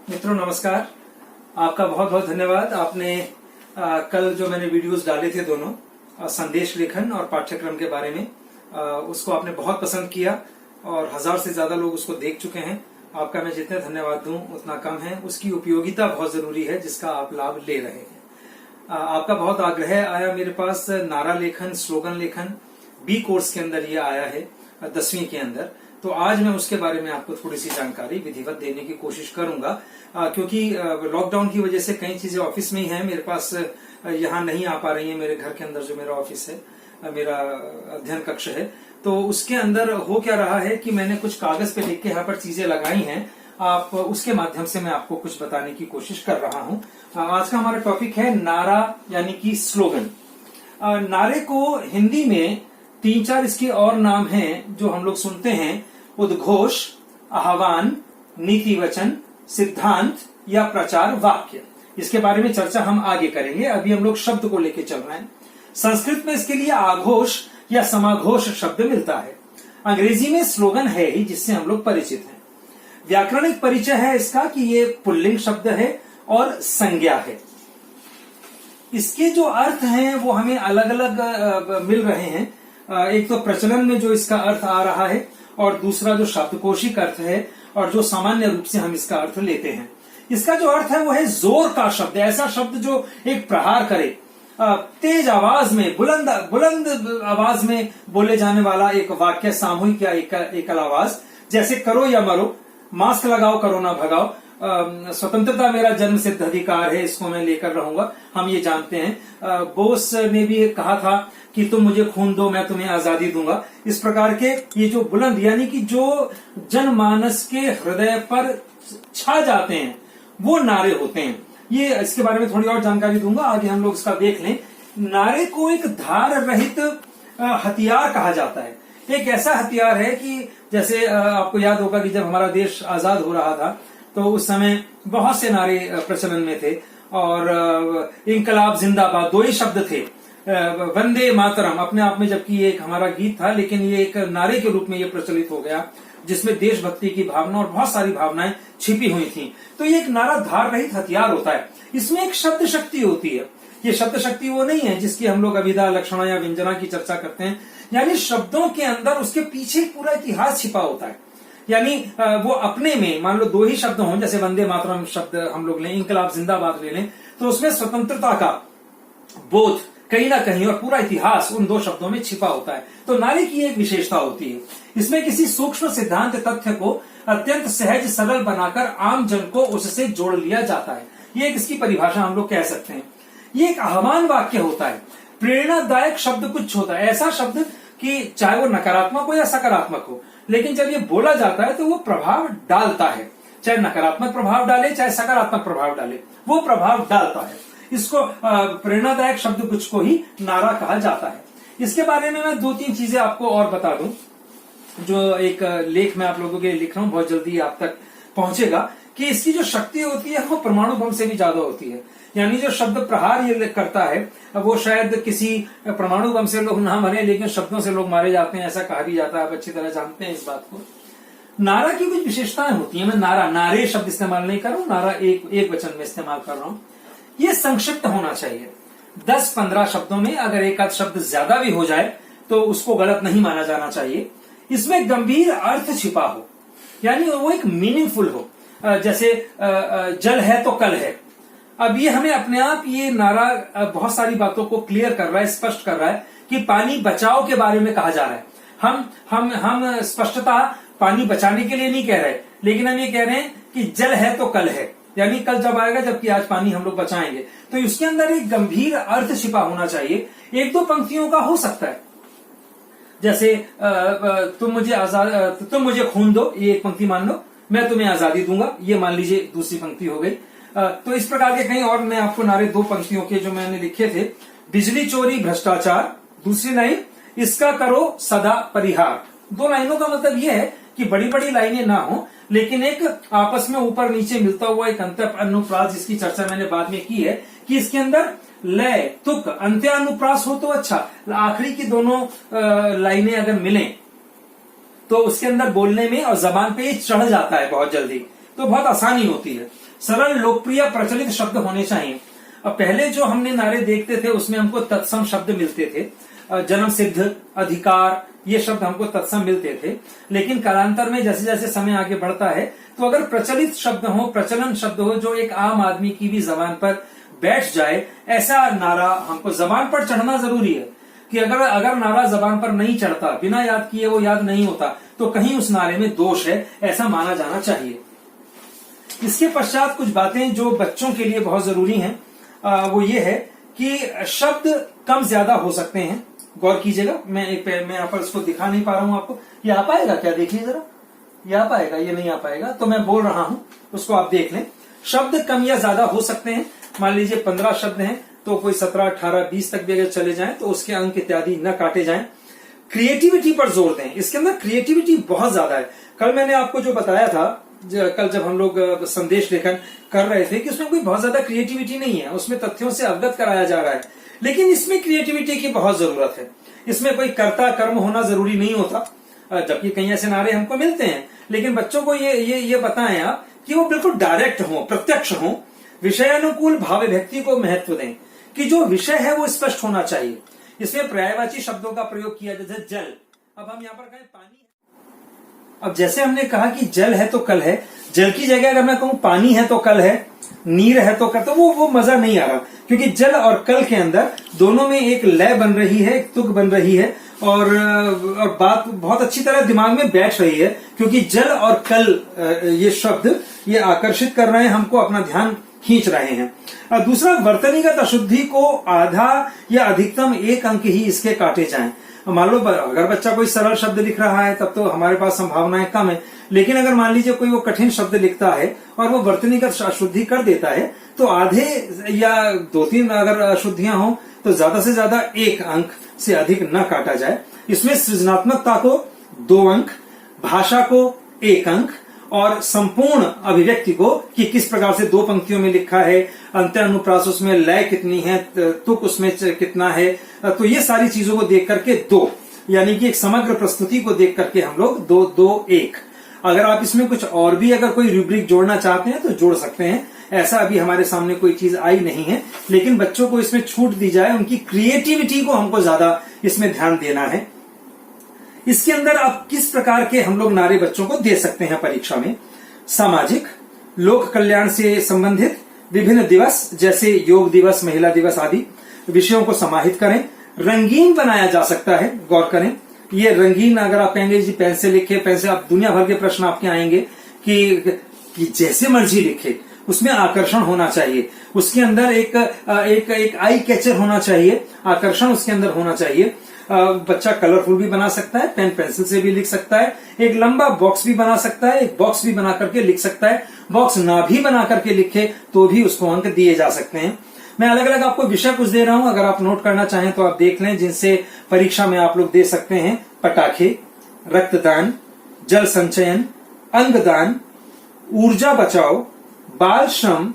मित्रों नमस्कार। आपका बहुत बहुत धन्यवाद। आपने कल जो मैंने वीडियोस डाले थे दोनों संदेश लेखन और पाठ्यक्रम के बारे में, उसको आपने बहुत पसंद किया और 1000 से ज्यादा लोग उसको देख चुके हैं। आपका मैं जितने धन्यवाद दूं उतना कम है। उसकी उपयोगिता बहुत जरूरी है जिसका आप लाभ ले रहे हैं। आपका बहुत आग्रह आया मेरे पास नारा लेखन, स्लोगन लेखन बी कोर्स के अंदर ये आया है 10वीं के अंदर। तो आज मैं उसके बारे में आपको थोड़ी सी जानकारी विधिवत देने की कोशिश करूंगा, क्योंकि लॉकडाउन की वजह से कई चीजें ऑफिस में ही हैं, मेरे पास यहाँ नहीं आ पा रही है। मेरे घर के अंदर जो मेरा ऑफिस है, मेरा अध्ययन कक्ष है, तो उसके अंदर हो क्या रहा है कि मैंने कुछ कागज पे लिख के यहाँ पर चीजें लगाई हैं। आप उसके माध्यम से मैं आपको कुछ बताने की कोशिश कर रहा हूँ। आज का हमारा टॉपिक है नारा यानी कि स्लोगन। नारे को हिंदी में 3-4 इसके और नाम हैं जो हम लोग सुनते हैं: उद्घोष, आह्वान, नीति वचन, सिद्धांत या प्रचार वाक्य। इसके बारे में चर्चा हम आगे करेंगे। अभी हम लोग शब्द को लेकर चल रहे हैं। संस्कृत में इसके लिए आघोष या समाघोष शब्द मिलता है। अंग्रेजी में स्लोगन है ही जिससे हम लोग परिचित हैं। व्याकरणिक परिचय है इसका कि ये पुल्लिंग शब्द है और संज्ञा है। इसके जो अर्थ हैं वो हमें अलग अलग मिल रहे हैं। एक तो प्रचलन में जो इसका अर्थ आ रहा है और दूसरा जो शब्दकोशिक अर्थ है और जो सामान्य रूप से हम इसका अर्थ लेते हैं। इसका जो अर्थ है वो है जोर का शब्द, ऐसा शब्द जो एक प्रहार करे, तेज आवाज में, बुलंद आवाज में बोले जाने वाला एक वाक्य, सामूहिक या एकल आवाज। जैसे करो या मरो, मास्क लगाओ कोरोना भगाओ, स्वतंत्रता मेरा जन्म सिद्ध अधिकार है, इसको मैं लेकर रहूंगा, हम ये जानते हैं। बोस ने भी कहा था कि तुम मुझे खून दो मैं तुम्हें आजादी दूंगा। इस प्रकार के ये जो बुलंद यानी कि जो जनमानस के हृदय पर छा जाते हैं वो नारे होते हैं। ये इसके बारे में थोड़ी और जानकारी दूंगा, आगे हम लोग इसका देख लें। नारे को एक धार रहित हथियार कहा जाता है। एक ऐसा हथियार है कि जैसे आपको याद होगा कि जब हमारा देश आजाद हो रहा था तो उस समय बहुत से नारे प्रचलन में थे और इंकलाब जिंदाबाद 2 ही शब्द थे। वंदे मातरम अपने आप में जबकि ये एक हमारा गीत था, लेकिन ये एक नारे के रूप में ये प्रचलित हो गया जिसमें देशभक्ति की भावना और बहुत सारी भावनाएं छिपी हुई थी। तो ये एक नारा धार रहित हथियार होता है। इसमें एक शब्द शक्ति होती है। ये शब्द शक्ति वो नहीं है जिसकी हम लोग अभिधा, लक्षणा या व्यंजना की चर्चा करते हैं। यानी शब्दों के अंदर उसके पीछे पूरा इतिहास छिपा होता है। यानी वो अपने में मान लो 2 ही शब्द हों, जैसे वंदे मातरम शब्द हम लोग लें, इंकलाब जिंदाबाद ले लें, तो उसमें स्वतंत्रता का बोध कहीं ना कहीं और पूरा इतिहास उन 2 शब्दों में छिपा होता है। तो नारे की एक विशेषता होती है, इसमें किसी सूक्ष्म सिद्धांत तथ्य को अत्यंत सहज सरल बनाकर आम जन को उससे जोड़ लिया जाता है। ये एक इसकी परिभाषा हम लोग कह सकते हैं। ये एक आह्वान वाक्य होता है। प्रेरणादायक शब्द कुछ होता है, ऐसा शब्द कि चाहे वो नकारात्मक हो या सकारात्मक हो, लेकिन जब ये बोला जाता है तो वो प्रभाव डालता है। चाहे नकारात्मक प्रभाव डाले चाहे सकारात्मक प्रभाव डाले, वो प्रभाव डालता है। इसको प्रेरणादायक शब्द कुछ को ही नारा कहा जाता है। इसके बारे में मैं 2-3 चीजें आपको और बता दूं। जो एक लेख मैं आप लोगों के लिए लिख रहा हूं, बहुत जल्दी आप तक पहुंचेगा, कि इसकी जो शक्ति होती है वो परमाणु बम से भी ज्यादा होती है। यानी जो शब्द प्रहार ये करता है वो शायद किसी परमाणु बम से लोग ना मरे, लेकिन शब्दों से लोग मारे जाते हैं, ऐसा कहा भी जाता है। आप अच्छी तरह जानते हैं इस बात को। नारा की कुछ विशेषताएं होती है। मैं नारे शब्द इस्तेमाल नहीं कर रहा हूं, नारा एक वचन में इस्तेमाल कर रहा हूं। ये संक्षिप्त होना चाहिए, 10-15 शब्दों में। अगर एक आध शब्द ज्यादा भी हो जाए तो उसको गलत नहीं माना जाना चाहिए। इसमें गंभीर अर्थ छिपा हो, यानी वो एक मीनिंगफुल हो। जैसे जल है तो कल है। अब ये हमें अपने आप ये नारा बहुत सारी बातों को क्लियर कर रहा है, स्पष्ट कर रहा है कि पानी बचाओ के बारे में कहा जा रहा है। हम स्पष्टता पानी बचाने के लिए नहीं कह रहे, लेकिन हम ये कह रहे हैं कि जल है तो कल है, यानी कल जब आएगा जबकि आज पानी हम लोग बचाएंगे। तो इसके अंदर एक गंभीर अर्थ छिपा होना चाहिए। 1-2 पंक्तियों का हो सकता है, जैसे तुम मुझे खून दो, ये एक पंक्ति मान लो, मैं तुम्हें आजादी दूंगा, ये मान लीजिए दूसरी पंक्ति हो गई। तो इस प्रकार के कहीं और मैं आपको नारे 2 पंक्तियों के जो मैंने लिखे थे: बिजली चोरी भ्रष्टाचार, दूसरी लाइन इसका करो सदा परिहार। 2 लाइनों का मतलब यह है कि बड़ी बड़ी लाइनें ना हो, लेकिन एक आपस में ऊपर नीचे मिलता हुआ एक अंतर अनुप्रास, जिसकी चर्चा मैंने बाद में की है कि इसके अंदर लय, तुक, अंत्यानुप्रास हो तो अच्छा, आखिरी की दोनों लाइनें अगर मिलें तो उसके अंदर बोलने में और जबान पे चढ़ जाता है बहुत जल्दी, तो बहुत आसानी होती है। सरल, लोकप्रिय, प्रचलित शब्द होने चाहिए। अब पहले जो हमने नारे देखते थे उसमें हमको तत्सम शब्द मिलते थे, जन्म सिद्ध, अधिकार, ये शब्द हमको तत्सम मिलते थे। लेकिन कालांतर में जैसे जैसे समय आगे बढ़ता है तो अगर प्रचलित शब्द हो, प्रचलन शब्द हो, जो एक आम आदमी की भी जबान पर बैठ जाए, ऐसा नारा हमको जबान पर चढ़ना जरूरी है। कि अगर नारा जबान पर नहीं चढ़ता, बिना याद किए वो याद नहीं होता, तो कहीं उस नारे में दोष है, ऐसा माना जाना चाहिए। इसके पश्चात कुछ बातें जो बच्चों के लिए बहुत जरूरी हैं, वो ये है कि शब्द कम ज्यादा हो सकते हैं। गौर कीजिएगा, मैं यहाँ पर इसको दिखा नहीं पा रहा हूं आपको। ये आ पाएगा क्या? देखिए जरा, ये आ पाएगा? ये नहीं आ पाएगा, तो मैं बोल रहा हूं, उसको आप देख लें। शब्द कम या ज्यादा हो सकते हैं। मान लीजिए 15 शब्द हैं, तो कोई 17, 18, 20 तक भी अगर चले जाएं तो उसके अंक इत्यादि न काटे जाएं। क्रिएटिविटी पर जोर दें, इसके अंदर क्रिएटिविटी बहुत ज्यादा है। कल मैंने आपको जो बताया था, कल जब हम लोग संदेश लेखन कर रहे थे, कि उसमें कोई बहुत ज्यादा क्रिएटिविटी नहीं है, उसमें तथ्यों से अवगत कराया जा रहा है। लेकिन इसमें क्रिएटिविटी की बहुत जरूरत है। इसमें कोई कर्ता कर्म होना जरूरी नहीं होता, जबकि कई ऐसे नारे हमको मिलते हैं। लेकिन बच्चों को ये बताएं आप कि वो बिल्कुल डायरेक्ट हो, प्रत्यक्ष हो, विषयानुकूल भाव व्यक्ति को महत्व दें, कि जो विषय है वो स्पष्ट होना चाहिए। इसमें पर्यायवाची शब्दों का प्रयोग किया, जैसे जल। अब हम यहाँ पर कहें पानी, अब जैसे हमने कहा कि जल है तो कल है, जल की जगह अगर मैं कहूं पानी है तो कल है, नीर है तो कल, तो वो मजा नहीं आ रहा। क्योंकि जल और कल के अंदर दोनों में एक लय बन रही है, एक तुक बन रही है, और बात बहुत अच्छी तरह दिमाग में बैठ रही है। क्योंकि जल और कल ये शब्द ये आकर्षित कर रहे हैं, हमको अपना ध्यान खींच रहे हैं। दूसरा, वर्तनीगत अशुद्धि को आधा या अधिकतम 1 अंक ही इसके काटे जाएं। मान लो अगर बच्चा कोई सरल शब्द लिख रहा है तब तो हमारे पास संभावनाएं कम है। लेकिन अगर मान लीजिए कोई वो कठिन शब्द लिखता है और वो वर्तनीगत अशुद्धि कर देता है, तो आधे या 2-3 अगर अशुद्धियां हो तो ज्यादा से ज्यादा 1 अंक से अधिक न काटा जाए। इसमें सृजनात्मकता को 2 अंक, भाषा को 1 अंक, और संपूर्ण अभिव्यक्ति को कि किस प्रकार से 2 पंक्तियों में लिखा है, अंत्य अनुप्रास उसमें लय कितनी है, तुक उसमें कितना है, तो ये सारी चीजों को देख करके 2, यानी कि एक समग्र प्रस्तुति को देख करके हम लोग 2-2-1। अगर आप इसमें कुछ और भी अगर कोई रूब्रिक जोड़ना चाहते हैं तो जोड़ सकते हैं। ऐसा अभी हमारे सामने कोई चीज आई नहीं है, लेकिन बच्चों को इसमें छूट दी जाए, उनकी क्रिएटिविटी को हमको ज्यादा इसमें ध्यान देना है। इसके अंदर आप किस प्रकार के हम लोग नारे बच्चों को दे सकते हैं परीक्षा में? सामाजिक, लोक कल्याण से संबंधित विभिन्न दिवस जैसे योग दिवस, महिला दिवस आदि विषयों को समाहित करें। रंगीन बनाया जा सकता है, गौर करें। ये रंगीन, अगर आप कहेंगे जी पेन से लिखे, पेन से, आप दुनिया भर के प्रश्न आपके आएंगे कि जैसे मर्जी लिखे, उसमें आकर्षण होना चाहिए। उसके अंदर एक आई कैचर होना चाहिए, आकर्षण उसके अंदर होना चाहिए। बच्चा कलरफुल भी बना सकता है, पेन पेंसिल से भी लिख सकता है, एक लंबा बॉक्स भी बना सकता है, एक बॉक्स भी बना करके लिख सकता है। बॉक्स ना भी बना करके लिखे तो भी उसको अंक दिए जा सकते हैं। मैं अलग अलग आपको विषय कुछ दे रहा हूं, अगर आप नोट करना चाहें तो आप देख लें, जिनसे परीक्षा में आप लोग दे सकते हैं। पटाखे, रक्तदान, जल संचयन, अंगदान, ऊर्जा बचाओ, बाल श्रम,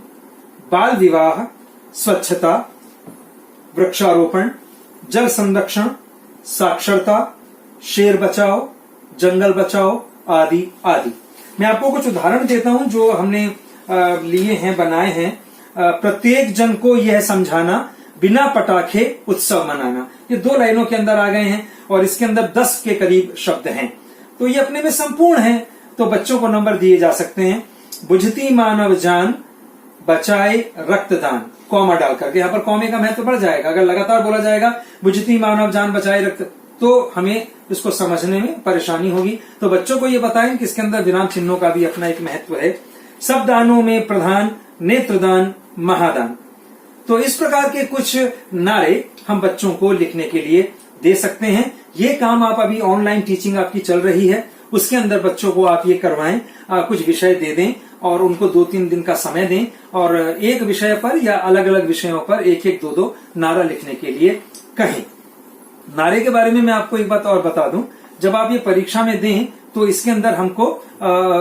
बाल विवाह, स्वच्छता, वृक्षारोपण, जल संरक्षण, साक्षरता, शेर बचाओ, जंगल बचाओ, आदि आदि। मैं आपको कुछ उदाहरण देता हूं जो हमने लिए हैं, बनाए हैं। प्रत्येक जन को यह समझाना, बिना पटाखे उत्सव मनाना, ये 2 लाइनों के अंदर आ गए हैं और इसके अंदर 10 के करीब शब्द हैं, तो ये अपने में संपूर्ण है, तो बच्चों को नंबर दिए जा सकते हैं। बुझती मानव जान, बचाए रक्तदान, कॉमा डाल करके, यहाँ पर कॉमे का महत्व बढ़ जाएगा। अगर लगातार बोला जाएगा बुझती मानव जान बचाए रक्त, तो हमें इसको समझने में परेशानी होगी। तो बच्चों को ये बताएं कि इसके अंदर विराम चिन्हों का भी अपना एक महत्व है। सब दानों में प्रधान नेत्रदान, महादान। तो इस प्रकार के कुछ नारे हम बच्चों को लिखने के लिए दे सकते हैं। ये काम आप अभी ऑनलाइन टीचिंग आपकी चल रही है, उसके अंदर बच्चों को आप ये करवाएं, कुछ विषय दे दें और उनको 2-3 दिन का समय दें और एक विषय पर या अलग अलग विषयों पर 1-1, 2-2 नारा लिखने के लिए कहें। नारे के बारे में मैं आपको एक बात और बता दूं, जब आप ये परीक्षा में दें तो इसके अंदर हमको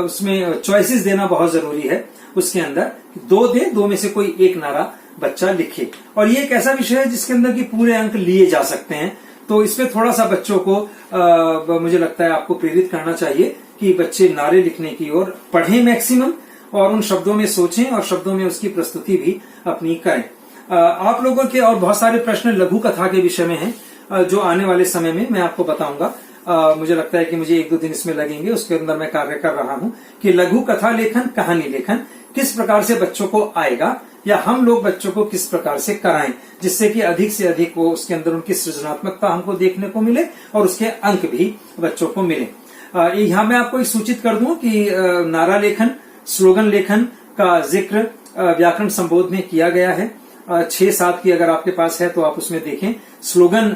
उसमें चॉइसेस देना बहुत जरूरी है। उसके अंदर 2 दे, 2 में से कोई एक नारा बच्चा लिखे, और ये एक ऐसा विषय है जिसके अंदर की पूरे अंक लिए जा सकते हैं। तो इसमें थोड़ा सा बच्चों को मुझे लगता है आपको प्रेरित करना चाहिए कि बच्चे नारे लिखने की ओर पढ़ें मैक्सिमम, और उन शब्दों में सोचें और शब्दों में उसकी प्रस्तुति भी अपनी करें। आप लोगों के और बहुत सारे प्रश्न लघु कथा के विषय में हैं, जो आने वाले समय में मैं आपको बताऊंगा। मुझे लगता है कि मुझे 1-2 दिन इसमें लगेंगे। उसके अंदर मैं कार्य कर रहा हूं कि लघु कथा लेखन, कहानी लेखन किस प्रकार से बच्चों को आएगा, या हम लोग बच्चों को किस प्रकार से कराएं, जिससे कि अधिक से अधिक वो उसके अंदर उनकी सृजनात्मकता हमको देखने को मिले और उसके अंक भी बच्चों को मिले। यहाँ मैं आपको सूचित कर दूं कि नारा लेखन, स्लोगन लेखन का जिक्र व्याकरण संबोध में किया गया है। 6-7 की अगर आपके पास है तो आप उसमें देखें। स्लोगन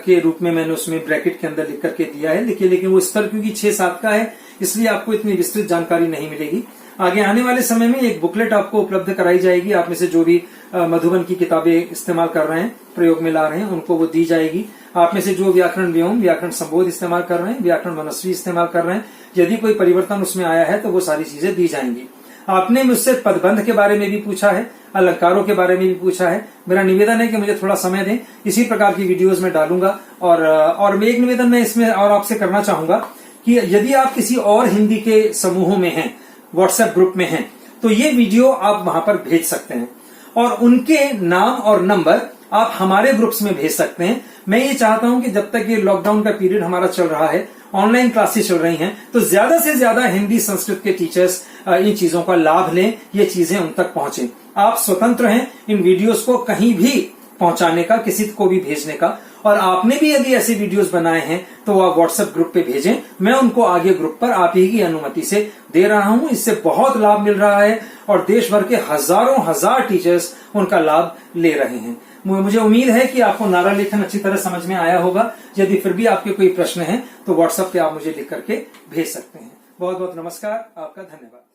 के रूप में मैंने उसमें ब्रैकेट के अंदर लिख करके दिया है, लेकिन वो स्तर क्योंकि 6-7 का है इसलिए आपको इतनी विस्तृत जानकारी नहीं मिलेगी। आगे आने वाले समय में एक बुकलेट आपको उपलब्ध कराई जाएगी। आप में से जो भी मधुबन की किताबें इस्तेमाल कर रहे हैं, प्रयोग में ला रहे हैं, उनको वो दी जाएगी। आप में से जो व्याकरण व्योम, व्याकरण संबोध इस्तेमाल कर रहे हैं, व्याकरण मनस्वी इस्तेमाल कर रहे हैं, यदि कोई परिवर्तन उसमें आया है तो वो सारी चीजें दी जाएंगी। आपने मुझसे पदबंध के बारे में भी पूछा है, अलंकारों के बारे में भी पूछा है। मेरा निवेदन है कि मुझे थोड़ा समय दें, इसी प्रकार की वीडियोस में डालूंगा। और एक निवेदन मैं इसमें और आपसे करना चाहूंगा कि यदि आप किसी और हिंदी के समूहों में हैं, व्हाट्सएप ग्रुप में हैं, तो ये वीडियो आप वहां पर भेज सकते हैं और उनके नाम और नंबर आप हमारे ग्रुप्स में भेज सकते हैं। मैं ये चाहता हूं कि जब तक ये लॉकडाउन का पीरियड हमारा चल रहा है, ऑनलाइन क्लासेस चल रही हैं, तो ज्यादा से ज्यादा हिंदी संस्कृत के टीचर्स इन चीजों का लाभ लें, ये चीजें उन तक पहुंचे। आप स्वतंत्र हैं इन वीडियोस को कहीं भी पहुंचाने का, किसी को भी भेजने का। और आपने भी यदि ऐसे वीडियोस बनाए हैं तो आप व्हाट्सएप ग्रुप पे भेजें, मैं उनको आगे ग्रुप पर आप ही की अनुमति से दे रहा हूं। इससे बहुत लाभ मिल रहा है और देश भर के हजारों हजार टीचर्स उनका लाभ ले रहे हैं। मुझे उम्मीद है कि आपको नारा लेखन अच्छी तरह समझ में आया होगा। यदि फिर भी आपके कोई प्रश्न है तो व्हाट्सएप पे आप मुझे लिख करके भेज सकते हैं। बहुत बहुत नमस्कार, आपका धन्यवाद।